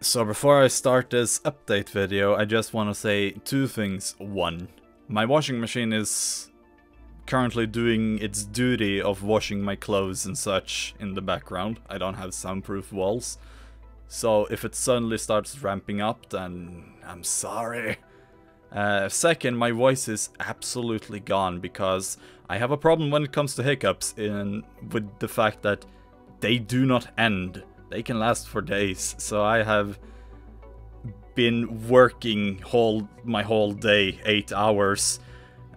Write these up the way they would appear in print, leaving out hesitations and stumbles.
So before I start this update video, I just want to say two things. One, my washing machine is currently doing its duty of washing my clothes and such in the background. I don't have soundproof walls. So if it suddenly starts ramping up, then I'm sorry. Second, my voice is absolutely gone because I have a problem when it comes to hiccups with the fact that they do not end. They can last for days, so I have been working my whole day, 8 hours,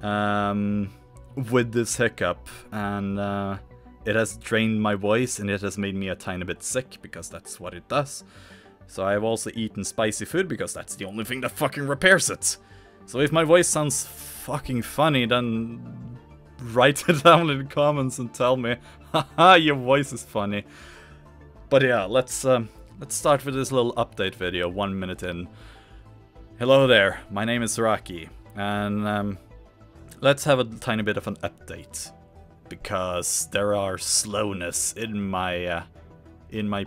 with this hiccup, and it has drained my voice and it has made me a tiny bit sick, because that's what it does. So I've also eaten spicy food, because that's the only thing that fucking repairs it. So if my voice sounds fucking funny, then write it down in the comments and tell me, haha, your voice is funny. But yeah, let's start with this little update video, 1 minute in. Hello there, my name is Zurakci, and let's have a tiny bit of an update, because there are slowness in my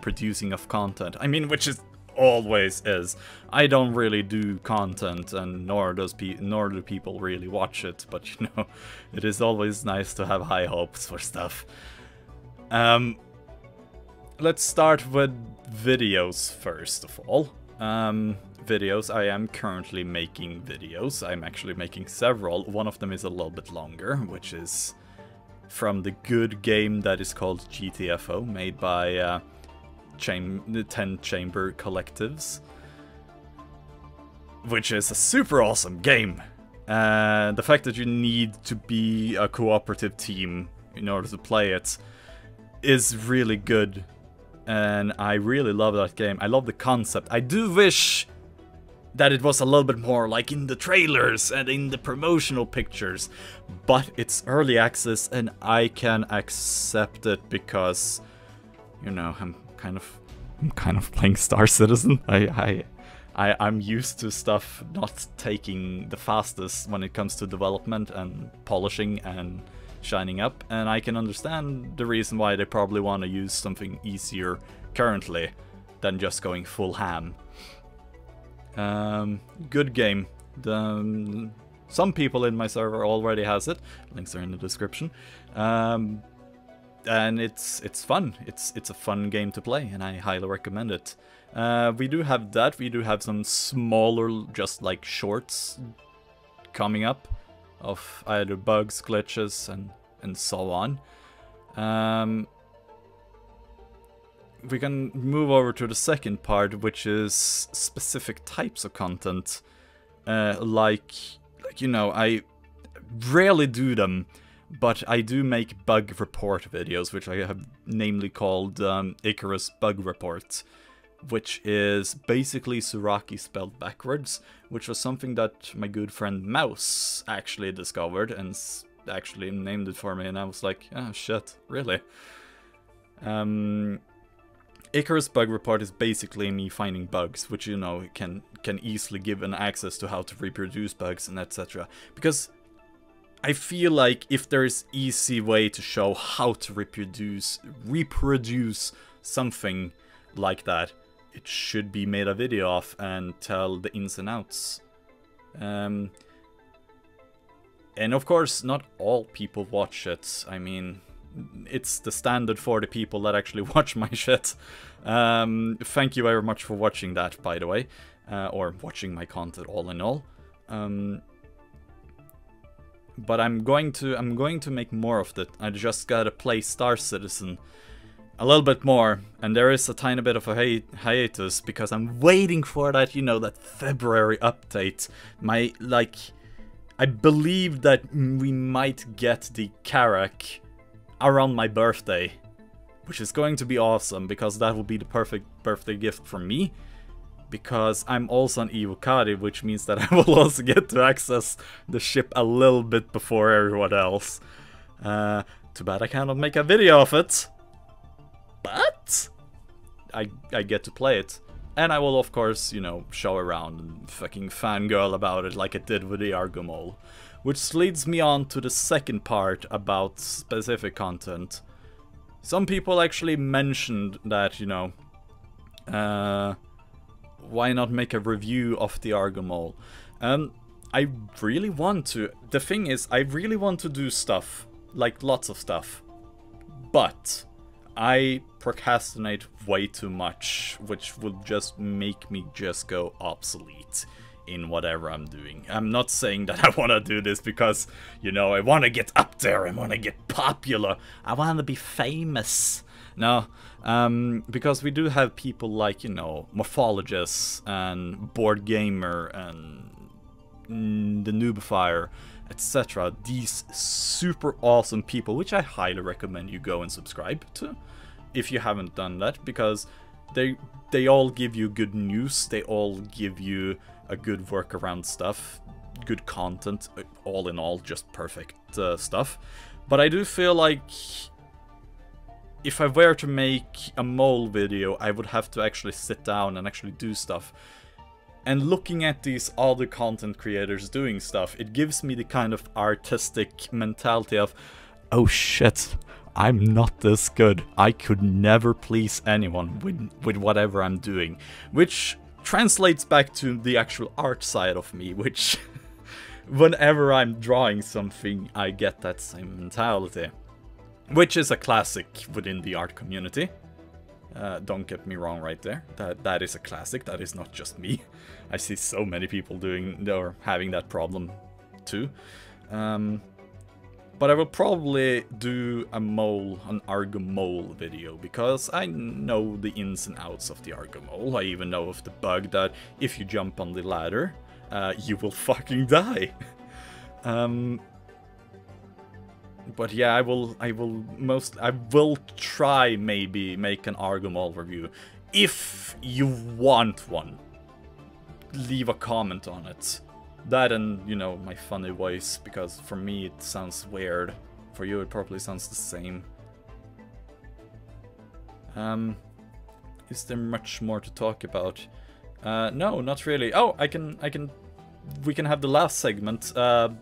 producing of content. I mean, which is always is. I don't really do content, and nor do people really watch it. But you know, it is always nice to have high hopes for stuff. Let's start with videos first of all. Videos. I am currently making videos. I'm actually making several. One of them is a little bit longer, which is from the good game that is called GTFO, made by 10 Chamber Collectives, which is a super awesome game. The fact that you need to be a cooperative team in order to play it is really good. And I really love that game. I love the concept. I do wish that it was a little bit more like in the trailers and in the promotional pictures. But it's early access and I can accept it because, you know, I'm kind of playing Star Citizen. I'm used to stuff not taking the fastest when it comes to development and polishing and shining up, and I can understand the reason why they probably want to use something easier currently than just going full ham. Good game. Some people in my server already has it. Links are in the description. And it's fun. It's a fun game to play, and I highly recommend it. We do have that. We do have some smaller, just like shorts coming up, of either bugs, glitches, and so on. We can move over to the second part, which is specific types of content. Like, you know, I rarely do them, but I do make bug report videos, which I have namely called Icarus Bug Report, which is basically Zurakci spelled backwards, which was something that my good friend Mouse actually discovered and actually named it for me, and I was like, oh shit, really? Icarus Bug Report is basically me finding bugs, which, you know, can easily give an access to how to reproduce bugs and etc. Because I feel like if there is easy way to show how to reproduce something like that, it should be made a video of and tell the ins and outs. And of course, not all people watch it. I mean, it's the standard for the people that actually watch my shit. Thank you very much for watching that, by the way, or watching my content all in all. But I'm going to make more of it. I just gotta play Star Citizen a little bit more, and there is a tiny bit of a hiatus because I'm waiting for that, you know, that February update. I believe that we might get the Karak around my birthday, which is going to be awesome, because that will be the perfect birthday gift for me, because I'm also an Evocati, which means that I will also get to access the ship a little bit before everyone else. Too bad I cannot make a video of it, but I get to play it. And I will, of course, you know, show around and fucking fangirl about it like I did with the Argo Mole. Which leads me on to the second part about specific content. Some people actually mentioned that, you know, why not make a review of the Argo Mole? I really want to. The thing is, I really want to do stuff, like lots of stuff, but I procrastinate way too much, which will just make me just go obsolete in whatever I'm doing. I'm not saying that I want to do this because, you know, I want to get up there, I want to get popular, I want to be famous. No, because we do have people like, you know, Morphologists and Board Gamer and the Noobifier, etc. These super awesome people, which I highly recommend you go and subscribe to if you haven't done that, because they all give you good news, they all give you a good workaround stuff, good content, all in all, just perfect stuff. But I do feel like if I were to make a mole video, I would have to actually sit down and actually do stuff. And looking at these other content creators doing stuff, it gives me the kind of artistic mentality of, oh shit, I'm not this good. I could never please anyone with whatever I'm doing. Which translates back to the actual art side of me, which whenever I'm drawing something, I get that same mentality. Which is a classic within the art community. Don't get me wrong right there. That is a classic. That is not just me. I see so many people doing or having that problem too. But I will probably do an Argo Mole video, because I know the ins and outs of the Argo Mole. I even know of the bug that if you jump on the ladder, you will fucking die. But yeah, I will try maybe make an Argo Mole review. If you want one, leave a comment on it. That and, you know, my funny voice, because for me it sounds weird. For you it probably sounds the same. Is there much more to talk about? No, not really. Oh, we can have the last segment,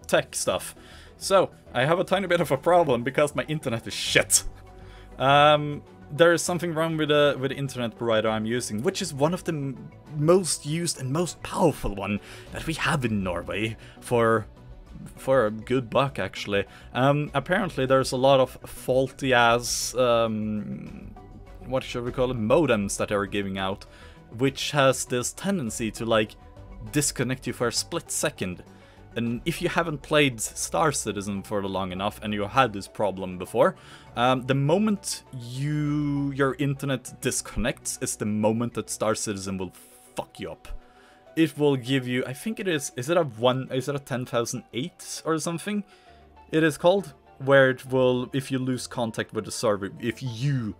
tech stuff. So, I have a tiny bit of a problem because my internet is shit. There is something wrong with the internet provider I'm using, which is one of the most used and most powerful one that we have in Norway for a good buck, actually. Apparently there's a lot of faulty ass, what should we call it, modems that are giving out, which has this tendency to like disconnect you for a split second. And if you haven't played Star Citizen for long enough and you had this problem before, the moment your internet disconnects is the moment that Star Citizen will fuck you up. It will give you, I think it is it a 10,008 or something? It is called, where it will, if you lose contact with the server, if you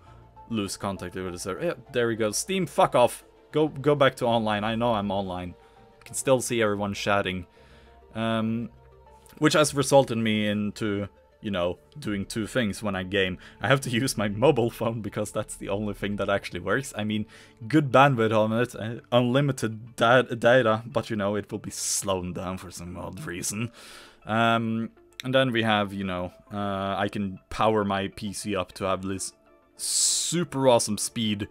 lose contact with the server, yeah, there we go. Steam, fuck off. Go back to online. I know I'm online. I can still see everyone chatting. Which has resulted me into, you know, doing two things when I game. I have to use my mobile phone because that's the only thing that actually works. I mean, good bandwidth on it, unlimited data, but you know, it will be slowed down for some odd reason. And then we have, you know, I can power my PC up to have this super awesome speed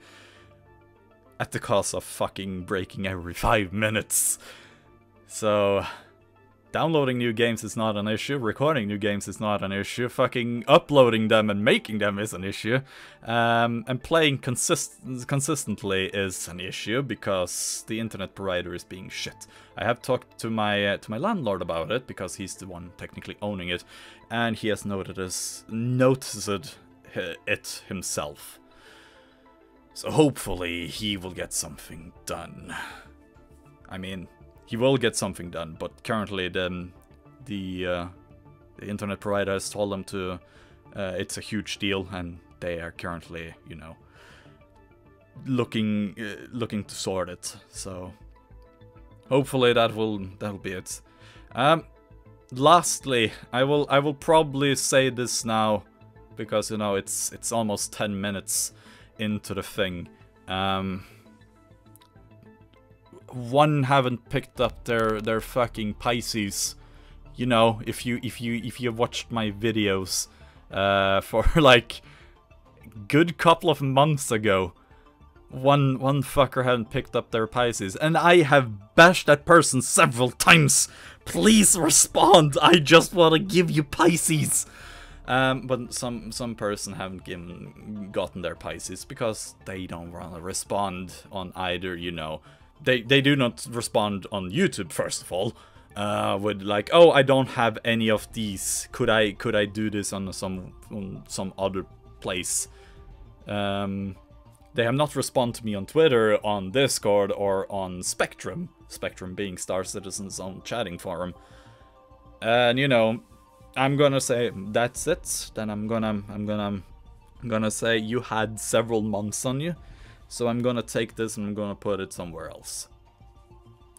at the cost of fucking breaking every 5 minutes. So downloading new games is not an issue, recording new games is not an issue, fucking uploading them and making them is an issue, and playing consistently is an issue because the internet provider is being shit. I have talked to my landlord about it because he's the one technically owning it, and he has noticed it himself. So hopefully he will get something done. I mean, he will get something done, but currently the internet provider has told them to, it's a huge deal, and they are currently, you know, looking to sort it. So hopefully that'll be it. Lastly, I will probably say this now because, you know, it's almost 10 minutes into the thing. One haven't picked up their fucking Pisces. You know, if you watched my videos for like good couple of months ago, one fucker hadn't picked up their Pisces, and I have bashed that person several times. Please respond. I just want to give you Pisces. But some person haven't gotten their Pisces because they don't want to respond on either, you know. They do not respond on YouTube, first of all. With like, oh, I don't have any of these. Could I do this on some other place? They have not responded to me on Twitter, on Discord, or on Spectrum. Spectrum being Star Citizen's own chatting forum. And you know, I'm gonna say that's it. Then I'm gonna say you had several months on you, so I'm gonna take this and I'm gonna put it somewhere else.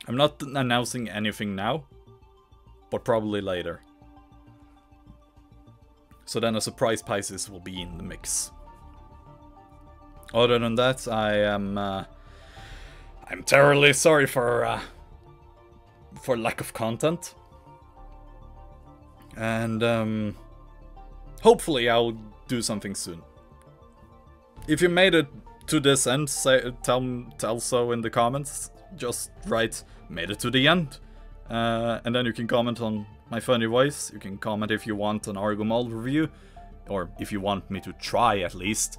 I'm not announcing anything now, but probably later. So then a surprise Pisces will be in the mix. Other than that, I'm terribly sorry for lack of content, and hopefully I'll do something soon. If you made it to this end, tell so in the comments. Just write "made it to the end," and then you can comment on my funny voice. You can comment if you want an Argo Mole review, or if you want me to try at least.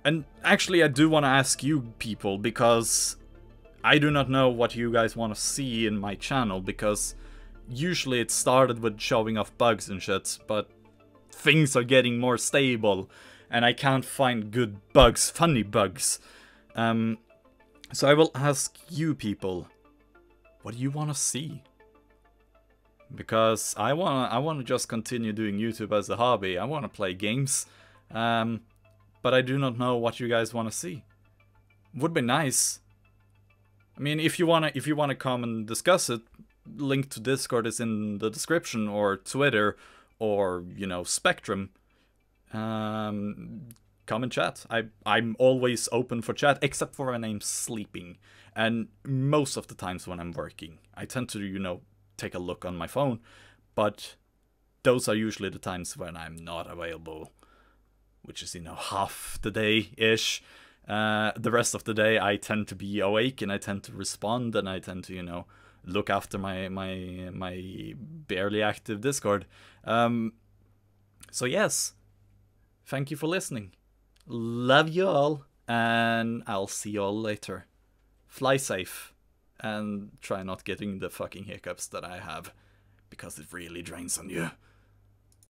And actually, I do want to ask you people, because I do not know what you guys want to see in my channel, because usually it started with showing off bugs and shit, but things are getting more stable, and I can't find good bugs, funny bugs. So I will ask you people, what do you want to see? Because I want to just continue doing YouTube as a hobby. I want to play games. But I do not know what you guys want to see. Would be nice. I mean, if you wanna come and discuss it, link to Discord is in the description, or Twitter, or you know, Spectrum. Come and chat. I'm always open for chat, except for when I'm sleeping, and most of the times when I'm working. I tend to, you know, take a look on my phone, but those are usually the times when I'm not available. Which is, you know, half the day-ish. The rest of the day I tend to be awake, and I tend to respond, and I tend to, you know, look after my barely active Discord. So yes, thank you for listening. Love you all, and I'll see you all later. Fly safe, and try not getting the fucking hiccups that I have, because it really drains on you.